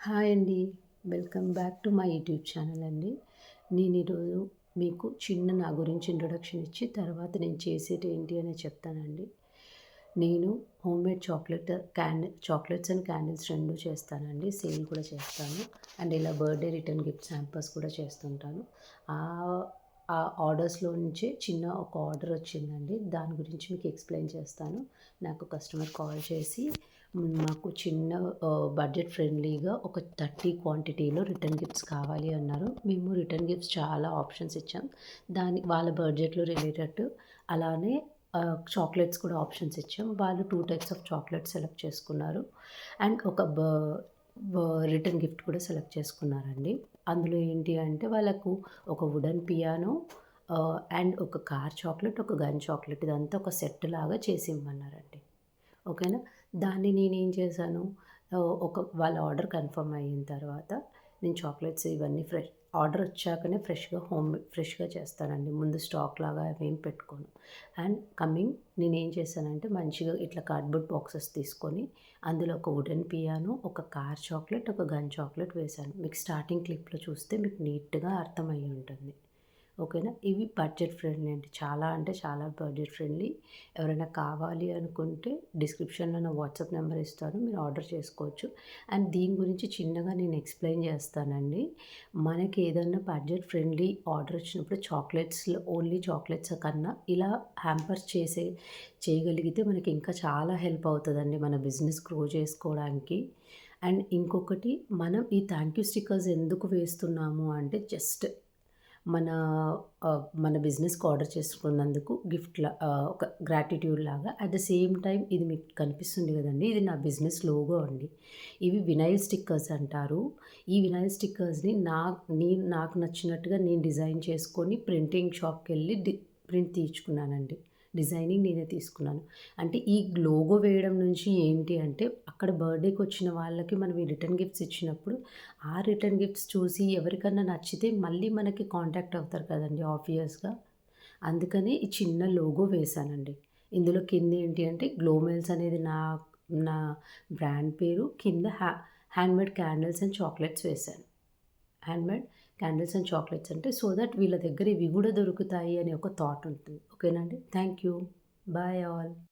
Hi అండి. Welcome back to my YouTube channel అండి. నేను ఈరోజు మీకు నా గురించి ఇంట్రొడక్షన్ ఇచ్చి తర్వాత నేను చేసేటి ఏంటి అనేది చెప్తానండి. నేను హోమ్‌మేడ్ చాక్లెట్స్ అండ్ క్యాండిల్స్ 2 చేస్తానండి. సేల్ కూడా చేస్తాను. అండ్ ఇలా బర్త్‌డే రిటర్న్ గిఫ్ట్స్ హ్యాంపర్స్ కూడా చేస్తుంటాను. ఆహ్, ఆ ఆర్డర్స్‌లో నుంచే ఒక ఆర్డర్ వచ్చిందండి. దాని గురించి మీకు ఎక్స్‌ప్లెయిన్ చేస్తాను. నాకు కస్టమర్ కాల్ చేసి మాకు బడ్జెట్ ఫ్రెండ్లీగా ఒక 30 క్వాంటిటీలో రిటర్న్ గిఫ్ట్స్ కావాలి అన్నారు. మేము రిటర్న్ గిఫ్ట్స్ చాలా ఆప్షన్స్ ఇచ్చాం. వాళ్ళ బడ్జెట్‌లో రిలేటట్టు అలానే చాక్లెట్స్ కూడా ఆప్షన్స్ ఇచ్చాం. వాళ్ళు 2 టైప్స్ ఆఫ్ చాక్లెట్స్ సెలెక్ట్ చేసుకున్నారు. అండ్ ఒక బ బ రిటర్న్ గిఫ్ట్ కూడా సెలెక్ట్ చేసుకున్నారండి. అందులో ఏంటి అంటే వాళ్ళకు ఒక వుడెన్ పియానో అండ్ ఒక కార్ చాక్లెట్, ఒక గన్ చాక్లెట్ ఇదంతా ఒక సెట్ లాగా చేసి ఇమ్మన్నారండి. ఓకేనా. దాన్ని నేనేం చేశాను, వాళ్ళ ఆర్డర్ కన్ఫర్మ్ అయిన తర్వాత నేను చాక్లెట్స్ ఇవన్నీ ఆర్డర్ వచ్చాకనే ఫ్రెష్‌గా చేస్తానండి. ముందు స్టాక్ లాగా అవేం పెట్టుకోను. అండ్ నేనేం చేశానంటే మంచిగా ఇట్లా కార్డ్‌బోర్డ్ బాక్సెస్ తీసుకొని అందులో ఒక వుడెన్ పియానో, ఒక కార్ చాక్లెట్, ఒక గన్ చాక్లెట్ వేశాను. మీకు స్టార్టింగ్ క్లిప్‌లో చూస్తే మీకు నీట్‌గా అర్థమయ్యి ఉంటుంది. ఓకేనా. ఇవి బడ్జెట్ ఫ్రెండ్లీ అండి. చాలా అంటే చాలా బడ్జెట్ ఫ్రెండ్లీ. ఎవరైనా కావాలి అనుకుంటే డిస్క్రిప్షన్‌లో నా వాట్సాప్ నెంబర్ ఇస్తాను. మీరు ఆర్డర్ చేసుకోవచ్చు. అండ్ దీని గురించి చిన్నగా నేను ఎక్స్‌ప్లెయిన్ చేస్తానండి. మనకి ఏదన్నా బడ్జెట్ ఫ్రెండ్లీ ఆర్డర్ వచ్చినప్పుడు ఓన్లీ చాక్లెట్స్ కన్నా ఇలా హ్యాంపర్స్ చేయగలిగితే మనకి ఇంకా చాలా హెల్ప్ అవుతదండి మన బిజినెస్ గ్రో చేసుకోవడానికి. అండ్ ఇంకొకటి మనం ఈ థాంక్ యూ స్టిక్కర్స్ ఎందుకు వేస్తున్నాము అంటే జస్ట్ మన మన బిజినెస్‌కి ఆర్డర్ చేసుకున్నందుకు ఒక గ్రాటిట్యూడ్ లాగా. అట్ ద సేమ్ టైమ్ ఇది మీకు కనిపిస్తుంది గదండీ! ఇది నా బిజినెస్ లోగో అండి. ఇవి వినైల్ స్టిక్కర్స్ అంటారు. ఈ వినైల్ స్టిక్కర్స్‌ని నాకు నచ్చినట్టుగా నేను డిజైన్ చేసుకొని ప్రింటింగ్ షాప్‌కెళ్ళి ప్రింట్ తీయించుకున్నానండి. డిజైనింగ్ నేనే తీసుకున్నాను. అంటే ఈ లోగో వేయడం నుంచి ఏంటి అంటే అక్కడ బర్త్‌డేకొచ్చిన వాళ్ళకి మనం ఈ రిటర్న్ గిఫ్ట్స్ ఇచ్చినప్పుడు ఆ రిటర్న్ గిఫ్ట్స్ చూసి ఎవరికన్నా నచ్చితే మళ్ళీ మనకి కాంటాక్ట్ అవుతారు కదండీ ఆబ్వియస్‌గా. అందుకని ఈ చిన్న లోగో వేశానండి. ఇందులో కిందేంటి అంటే గ్లోమెల్స్ అనేది నా బ్రాండ్ పేరు. కింద హ్యాండ్‌మేడ్ క్యాండిల్స్ అండ్ చాక్లెట్స్ వేశాను. హ్యాండ్‌మేడ్ క్యాండిల్స్ అండ్ చాక్లెట్స్ అంటే సో దట్ వీళ్ళ దగ్గర ఇవి గూడా దొరుకుతాయి అనే ఒక థాట్ ఉంటుంది. ఓకేనా అండి. Thank you. Bye all.